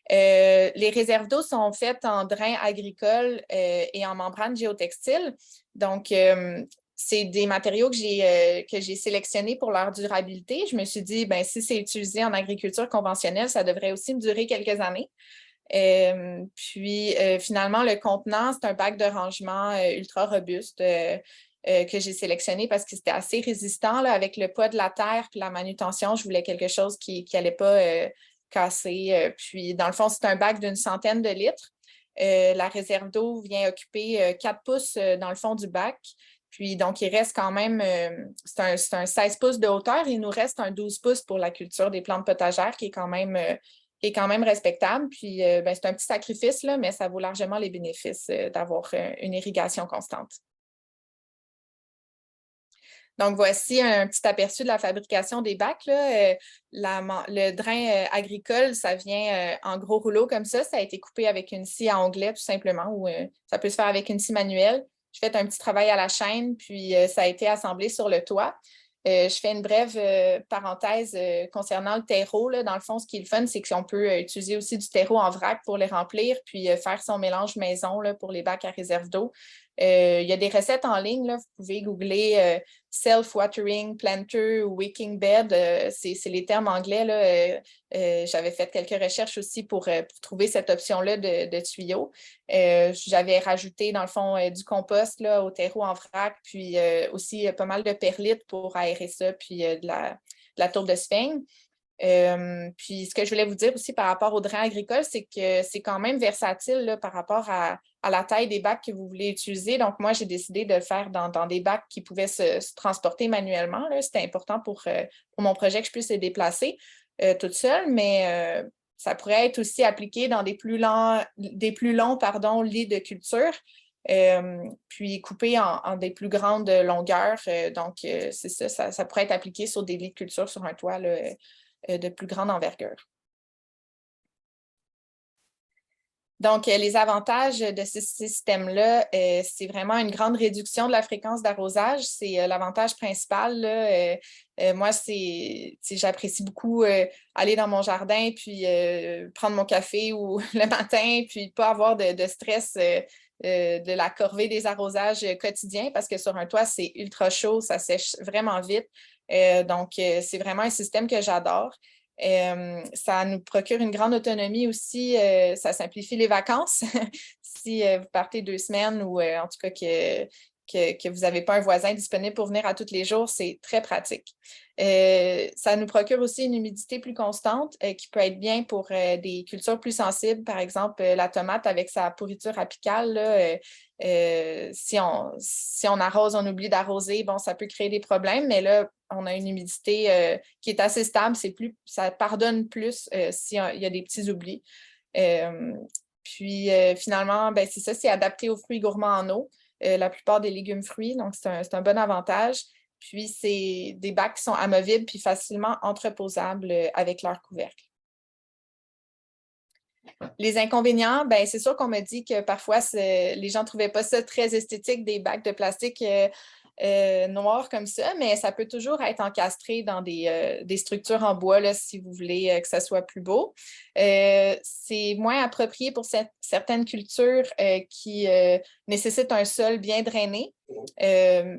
Les réserves d'eau sont faites en drain agricole et en membrane géotextile. Donc, c'est des matériaux que j'ai sélectionnés pour leur durabilité. Je me suis dit, ben, si c'est utilisé en agriculture conventionnelle, ça devrait aussi me durer quelques années. Puis, finalement, le contenant, c'est un bac de rangement ultra robuste que j'ai sélectionné parce que c'était assez résistant là, avec le poids de la terre puis la manutention. Je voulais quelque chose qui n'allait pas casser. Puis, dans le fond, c'est un bac d'une 100aine de litres. La réserve d'eau vient occuper 4 pouces dans le fond du bac. Puis, donc, il reste quand même, c'est un 16 pouces de hauteur. Il nous reste un 12 pouces pour la culture des plantes potagères qui est quand même respectable. Puis, ben, c'est un petit sacrifice, là, mais ça vaut largement les bénéfices d'avoir une irrigation constante. Donc, voici un petit aperçu de la fabrication des bacs. Là. Le drain agricole, ça vient en gros rouleaux comme ça. Ça a été coupé avec une scie à onglet, tout simplement, ou ça peut se faire avec une scie manuelle. Je fais un petit travail à la chaîne, puis ça a été assemblé sur le toit. Je fais une brève parenthèse concernant le terreau. Là. Dans le fond, ce qui est le fun, c'est qu'on peut utiliser aussi du terreau en vrac pour les remplir, puis faire son mélange maison là, pour les bacs à réserve d'eau. Il y a des recettes en ligne. Là. Vous pouvez googler self-watering planter ou wicking bed. C'est les termes anglais. Là. J'avais fait quelques recherches aussi pour trouver cette option-là de tuyau. J'avais rajouté, dans le fond, du compost là, au terreau en vrac, puis aussi pas mal de perlite pour aérer ça, puis de la tourbe de sphène. Puis ce que je voulais vous dire aussi par rapport au drain agricole, c'est que c'est quand même versatile là, par rapport à la taille des bacs que vous voulez utiliser. Donc, moi, j'ai décidé de le faire dans des bacs qui pouvaient se transporter manuellement. C'était important pour mon projet que je puisse les déplacer toute seule, mais ça pourrait être aussi appliqué dans des plus longs lits de culture. Puis coupé en des plus grandes longueurs. Donc, c'est ça pourrait être appliqué sur des lits de culture sur un toit là, de plus grande envergure. Donc, les avantages de ce système-là, c'est vraiment une grande réduction de la fréquence d'arrosage. C'est l'avantage principal. Là, moi, j'apprécie beaucoup aller dans mon jardin, puis prendre mon café ou le matin, puis pas avoir de stress de la corvée des arrosages quotidiens, parce que sur un toit, c'est ultra chaud, ça sèche vraiment vite. Donc, c'est vraiment un système que j'adore. Ça nous procure une grande autonomie aussi. Ça simplifie les vacances. Si vous partez 2 semaines ou en tout cas que vous n'avez pas un voisin disponible pour venir à tous les jours, c'est très pratique. Ça nous procure aussi une humidité plus constante qui peut être bien pour des cultures plus sensibles. Par exemple, la tomate avec sa pourriture apicale, là, si on arrose, on oublie d'arroser, bon, ça peut créer des problèmes, mais là, on a une humidité qui est assez stable, ça pardonne plus s'il y a des petits oublis. Puis finalement, ben, c'est ça, c'est adapté aux fruits gourmands en eau, la plupart des légumes fruits, donc c'est un bon avantage. Puis c'est des bacs qui sont amovibles puis facilement entreposables avec leur couvercle. Les inconvénients, ben, c'est sûr qu'on me dit que parfois, les gens ne trouvaient pas ça très esthétique, des bacs de plastique noirs comme ça, mais ça peut toujours être encastré dans des structures en bois là, si vous voulez que ça soit plus beau. C'est moins approprié pour certaines cultures qui nécessitent un sol bien drainé.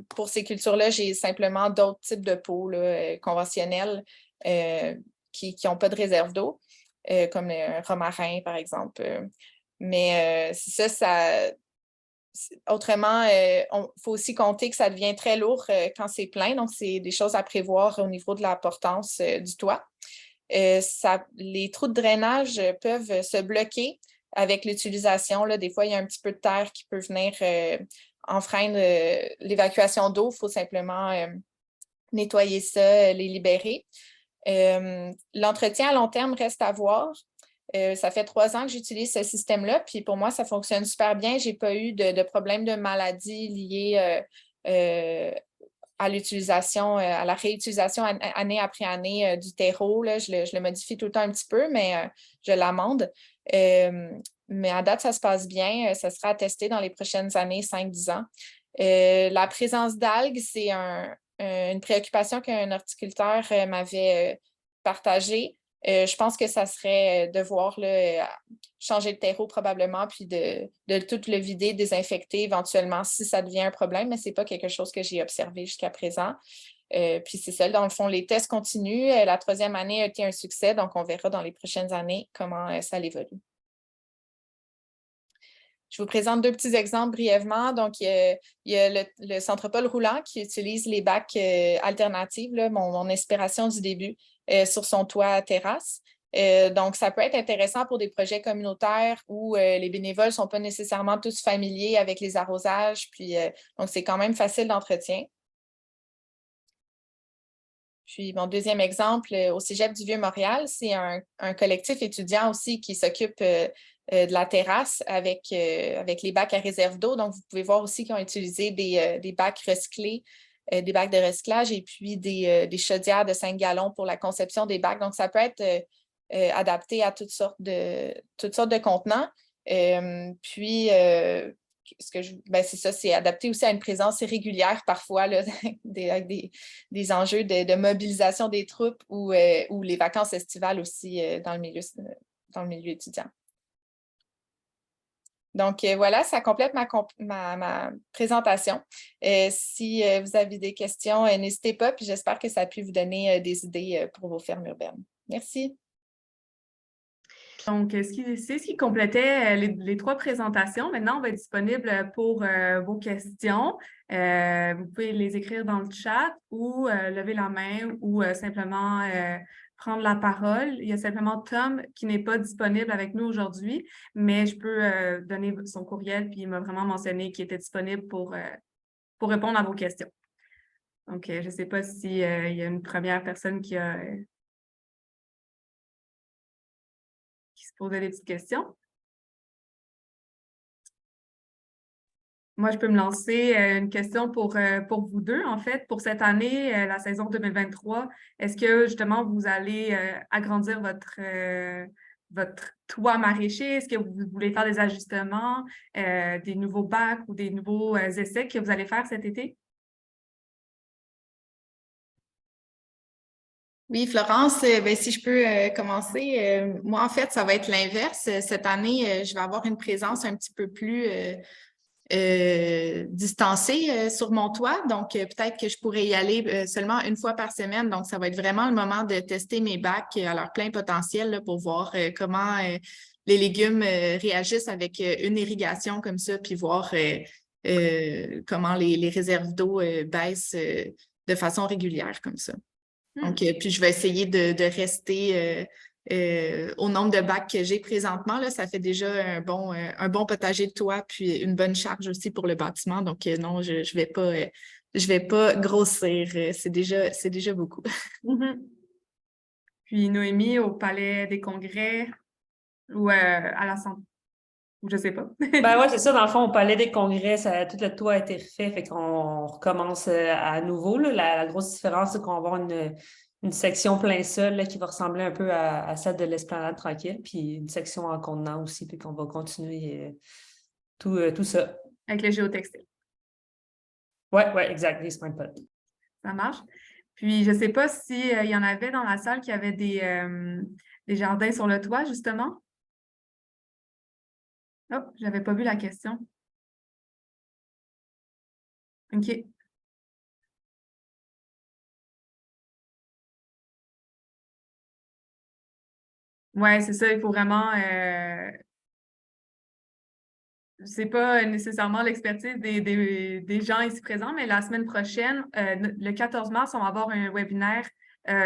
Pour ces cultures-là, j'ai simplement d'autres types de pots là, conventionnels qui n'ont pas de réserve d'eau. Comme le romarin, par exemple. Mais c'est ça. Autrement, il faut aussi compter que ça devient très lourd quand c'est plein. Donc, c'est des choses à prévoir au niveau de la portance du toit. Les trous de drainage peuvent se bloquer avec l'utilisation. Des fois, il y a un petit peu de terre qui peut venir enfreindre l'évacuation d'eau. Il faut simplement nettoyer ça, les libérer. L'entretien à long terme reste à voir. Ça fait 3 ans que j'utilise ce système-là, puis pour moi, ça fonctionne super bien. Je n'ai pas eu de problème de maladie liée à l'utilisation, à la réutilisation année après année du terreau. Là. Je le modifie tout le temps un petit peu, mais je l'amende. Mais à date, ça se passe bien. Ça sera à tester dans les prochaines années, 5-10 ans. La présence d'algues, c'est une préoccupation qu'un horticulteur m'avait partagée. Je pense que ça serait de voir changer le terreau probablement, puis de tout le vider, désinfecter éventuellement si ça devient un problème, mais ce n'est pas quelque chose que j'ai observé jusqu'à présent. Puis c'est ça, dans le fond, les tests continuent. La 3e année a été un succès, donc on verra dans les prochaines années comment ça évolue. Je vous présente 2 petits exemples brièvement. Donc, il y a le Centropole roulant qui utilise les bacs alternatifs, là, mon inspiration du début, sur son toit à terrasse. Donc, ça peut être intéressant pour des projets communautaires où les bénévoles ne sont pas nécessairement tous familiers avec les arrosages. Puis, donc, c'est quand même facile d'entretien. Puis, mon 2e exemple, au Cégep du Vieux-Montréal, c'est un collectif étudiant aussi qui s'occupe de la terrasse avec les bacs à réserve d'eau. Donc, vous pouvez voir aussi qu'ils ont utilisé des bacs recyclés, des bacs de recyclage et puis des chaudières de 5 gallons pour la conception des bacs. Donc, ça peut être adapté à toutes sortes de contenants. Puis, c'est ça, c'est adapté aussi à une présence irrégulière parfois, là, avec des enjeux de mobilisation des troupes ou les vacances estivales aussi dans le milieu étudiant. Donc, voilà, ça complète ma présentation. Si vous avez des questions, n'hésitez pas, puis j'espère que ça a pu vous donner des idées pour vos fermes urbaines. Merci. Donc, c'est ce qui complétait les 3 présentations. Maintenant, on va être disponible pour vos questions. Vous pouvez les écrire dans le chat ou lever la main ou simplement prendre la parole. Il y a simplement Tom qui n'est pas disponible avec nous aujourd'hui, mais je peux donner son courriel, puis il m'a vraiment mentionné qu'il était disponible pour répondre à vos questions. Donc, je ne sais pas s'il y a une première personne qui se posait des petites questions. Moi, je peux me lancer une question pour vous deux, en fait. Pour cette année, la saison 2023, est-ce que, justement, vous allez agrandir votre toit maraîcher? Est-ce que vous voulez faire des ajustements, des nouveaux bacs ou des nouveaux essais que vous allez faire cet été? Oui, Florence, si je peux commencer. Moi, en fait, ça va être l'inverse. Cette année, je vais avoir une présence un petit peu plus distancée sur mon toit. Donc, peut-être que je pourrais y aller seulement une fois par semaine. Donc, ça va être vraiment le moment de tester mes bacs à leur plein potentiel là, pour voir comment les légumes réagissent avec une irrigation comme ça, puis voir comment les réserves d'eau baissent de façon régulière comme ça. Donc, puis je vais essayer de rester au nombre de bacs que j'ai présentement. Là, ça fait déjà un bon potager de toit, puis une bonne charge aussi pour le bâtiment. Donc, non, je vais pas grossir. C'est déjà beaucoup. Puis Noémie, au Palais des Congrès ou à la Santé. Je sais pas. Ben ouais, c'est ça. Dans le fond, au Palais des Congrès, tout le toit a été refait, fait qu'on recommence à nouveau. Là. La grosse différence, c'est qu'on va avoir une section plein sol là, qui va ressembler un peu à celle de l'Esplanade Tranquille, puis une section en contenant aussi, puis qu'on va continuer tout ça. Avec le géotextile. Oui, exact, les smart pots. Ça marche. Puis, je ne sais pas s'il y en avait dans la salle qui avait des jardins sur le toit, justement. Oh, je n'avais pas vu la question. OK. Oui, c'est ça. Il faut vraiment... c'est pas nécessairement l'expertise des gens ici présents, mais la semaine prochaine, le 14 mars, on va avoir un webinaire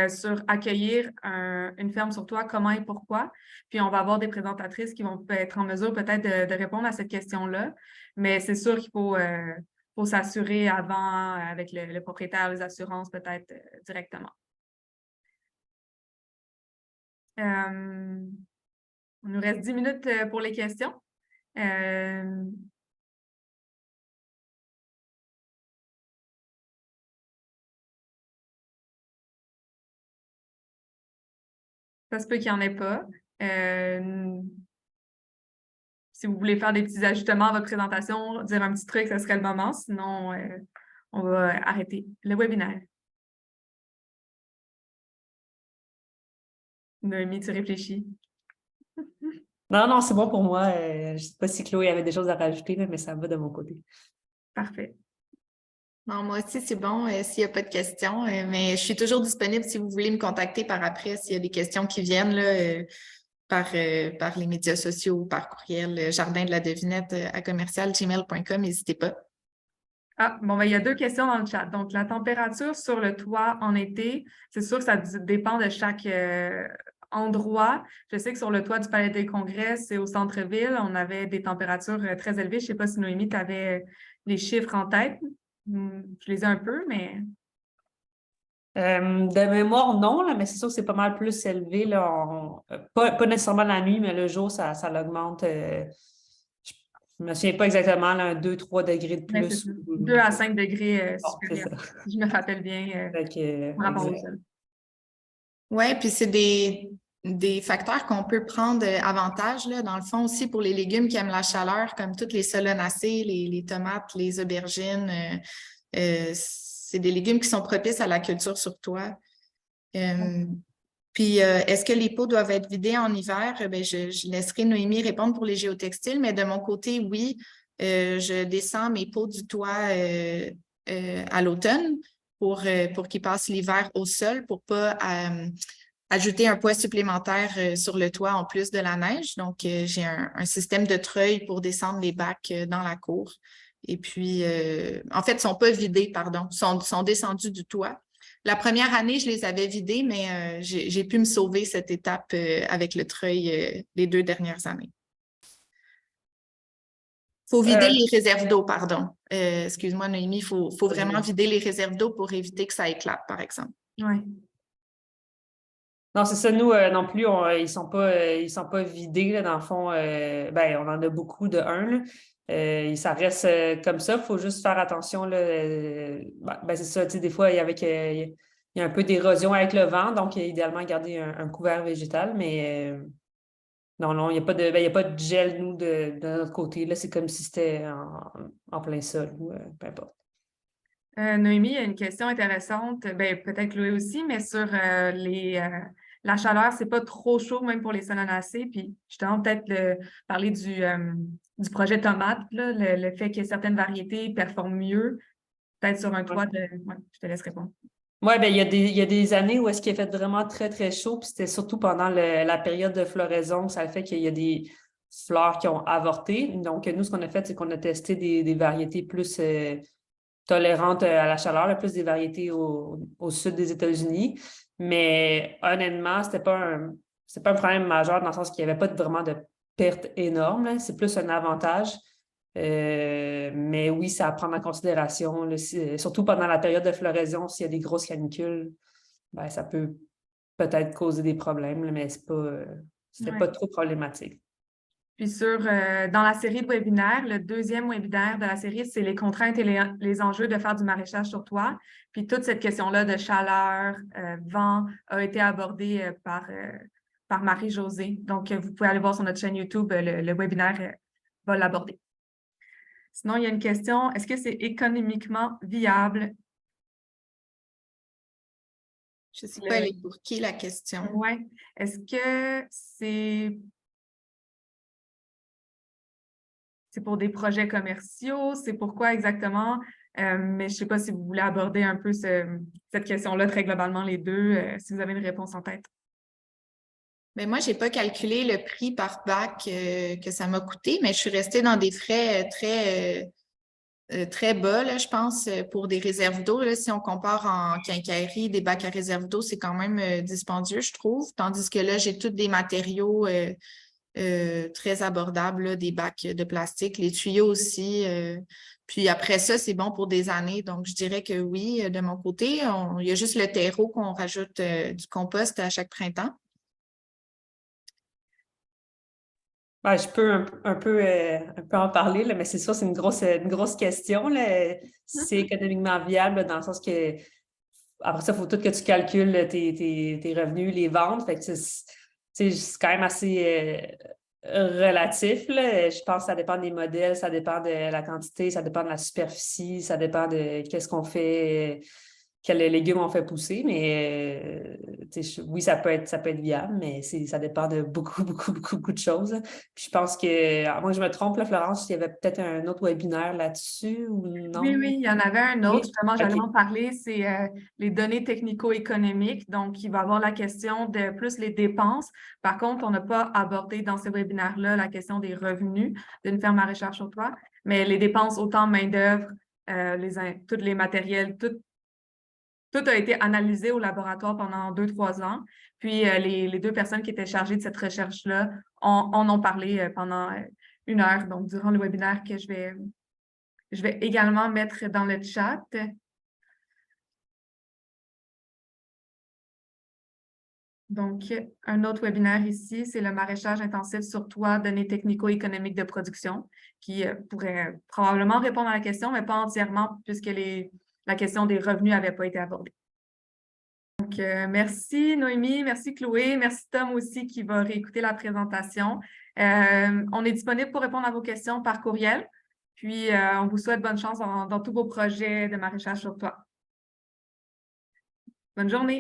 sur accueillir une ferme sur toit, comment et pourquoi. Puis, on va avoir des présentatrices qui vont être en mesure peut-être de répondre à cette question-là. Mais c'est sûr qu'il faut s'assurer avant avec le propriétaire, les assurances peut-être directement. Il nous reste 10 minutes pour les questions. Ça se peut qu'il n'y en ait pas. Si vous voulez faire des petits ajustements à votre présentation, dire un petit truc, ce serait le moment. Sinon, on va arrêter le webinaire. Noémie, tu réfléchis. Non, c'est bon pour moi. Je ne sais pas si Chloé avait des choses à rajouter, là, mais ça va de mon côté. Parfait. Non, moi aussi, c'est bon s'il n'y a pas de questions, mais je suis toujours disponible si vous voulez me contacter par après, s'il y a des questions qui viennent là, par les médias sociaux ou par courriel, jardin de la devinette à commercial@gmail.com, n'hésitez pas. Ah, bon, ben, il y a 2 questions dans le chat. Donc, la température sur le toit en été, c'est sûr que ça dépend de chaque endroit. Je sais que sur le toit du Palais des Congrès, c'est au centre-ville, on avait des températures très élevées. Je ne sais pas si Noémie, tu avais les chiffres en tête. Je les ai un peu, mais... De mémoire, non, là, mais c'est sûr que c'est pas mal plus élevé. Là, pas nécessairement la nuit, mais le jour, ça l'augmente. Je ne me souviens pas exactement, là, 2-3 degrés de Ouais, c'est plus. ça. 2 à 5 degrés Bon, c'est supérieurs, ça. si je me rappelle bien, Fait que, par rapport au exact. sol. Oui, puis c'est des facteurs qu'on peut prendre avantage, là, dans le fond, aussi pour les légumes qui aiment la chaleur, comme toutes les solanacées, les tomates, les aubergines. C'est des légumes qui sont propices à la culture sur toit. Puis, est-ce que les pots doivent être vidés en hiver? Ben, je laisserai Noémie répondre pour les géotextiles, mais de mon côté, oui, je descends mes pots du toit à l'automne pour qu'ils passent l'hiver au sol pour ne pas ajouter un poids supplémentaire sur le toit en plus de la neige. Donc, j'ai un système de treuil pour descendre les bacs dans la cour. Et puis, en fait, ils ne sont pas vidés, pardon, sont descendus du toit. La première année, je les avais vidés, mais j'ai pu me sauver cette étape avec le treuil les 2 dernières années. Il faut vider les réserves d'eau, pardon. Excuse-moi, Noémie, il faut vraiment vider les réserves d'eau pour éviter que ça éclate, par exemple. Oui. Non, c'est ça. Nous, non plus, ils sont pas vidés, là, dans le fond. Ben, on en a beaucoup de ça reste comme ça. Il faut juste faire attention. Là, ben, c'est ça. Des fois, il y a un peu d'érosion avec le vent, donc idéalement garder un couvert végétal, mais non, il n'y a pas il y a pas de gel, nous, de notre côté. Là, c'est comme si c'était en plein sol ou peu importe. Noémie, il y a une question intéressante, ben, peut-être Chloé aussi, mais sur la chaleur, c'est pas trop chaud même pour les solanacées. Puis justement, peut-être parler du projet tomate, là, le fait que certaines variétés performent mieux, peut-être sur un toit de... Ouais, je te laisse répondre. Oui, bien, il y a des années où est-ce qu'il a fait vraiment très, très chaud, puis c'était surtout pendant la période de floraison, ça fait qu'il y a des fleurs qui ont avorté. Donc, nous, ce qu'on a fait, c'est qu'on a testé des variétés plus tolérantes à la chaleur, là, plus des variétés au sud des États-Unis. Mais honnêtement, c'était pas un problème majeur dans le sens qu'il n'y avait pas vraiment de perte énorme, là. C'est plus un avantage. Mais oui, c'est à prendre en considération. Là, surtout pendant la période de floraison, s'il y a des grosses canicules, ben, ça peut peut-être causer des problèmes, là, mais c'était pas trop problématique. Puis dans la série de webinaires, le 2e webinaire de la série, c'est les contraintes et les enjeux de faire du maraîchage sur toit. Puis toute cette question-là de chaleur, vent a été abordée par Marie-Josée. Donc, vous pouvez aller voir sur notre chaîne YouTube, le webinaire va l'aborder. Sinon, il y a une question, est-ce que c'est économiquement viable? Je ne sais pas, elle est pour qui la question? Oui. Est-ce que c'est pour des projets commerciaux? C'est pourquoi exactement? Mais je ne sais pas si vous voulez aborder un peu cette question-là très globalement, les deux, si vous avez une réponse en tête. Mais moi, je n'ai pas calculé le prix par bac que ça m'a coûté, mais je suis restée dans des frais très bas, là, je pense, pour des réserves d'eau. Si on compare en quincaillerie, des bacs à réserve d'eau, c'est quand même dispendieux, je trouve. Tandis que là, j'ai tous des matériaux très abordables, là, des bacs de plastique, les tuyaux aussi. Puis après ça, c'est bon pour des années. Donc, je dirais que oui, de mon côté, il y a juste le terreau qu'on rajoute du compost à chaque printemps. Ben, je peux un peu en parler, là, mais c'est sûr, c'est une grosse question. Là. C'est économiquement viable là, dans le sens que après ça, il faut tout que tu calcules tes revenus, les ventes. Fait que c'est quand même assez relatif, là. Je pense que ça dépend des modèles, ça dépend de la quantité, ça dépend de la superficie, ça dépend de qu'est-ce qu'on fait, quels légumes on fait pousser, mais oui, ça peut être viable, mais ça dépend de beaucoup, beaucoup, beaucoup, beaucoup de choses. Puis je pense que, à moins que je me trompe, là, Florence, il y avait peut-être un autre webinaire là-dessus ou non? Oui, il y en avait un autre. Oui? Justement, j'allais OK. en parler. C'est les données technico-économiques. Donc, il va y avoir la question de plus les dépenses. Par contre, on n'a pas abordé dans ce webinaire-là la question des revenus d'une ferme maraîchère sur toit, mais les dépenses autant main-d'œuvre, tous les matériels, tout a été analysé au laboratoire pendant 2-3 ans. Puis, les 2 personnes qui étaient chargées de cette recherche-là en ont parlé pendant 1 heure, donc durant le webinaire que je vais également mettre dans le chat. Donc, un autre webinaire ici, c'est le maraîchage intensif sur toit, données technico-économiques de production, qui pourrait probablement répondre à la question, mais pas entièrement, puisque la question des revenus n'avait pas été abordée. Donc, merci Noémie, merci Chloé, merci Tom aussi qui va réécouter la présentation. On est disponible pour répondre à vos questions par courriel. Puis, on vous souhaite bonne chance dans tous vos projets de maraîchage sur toit. Bonne journée!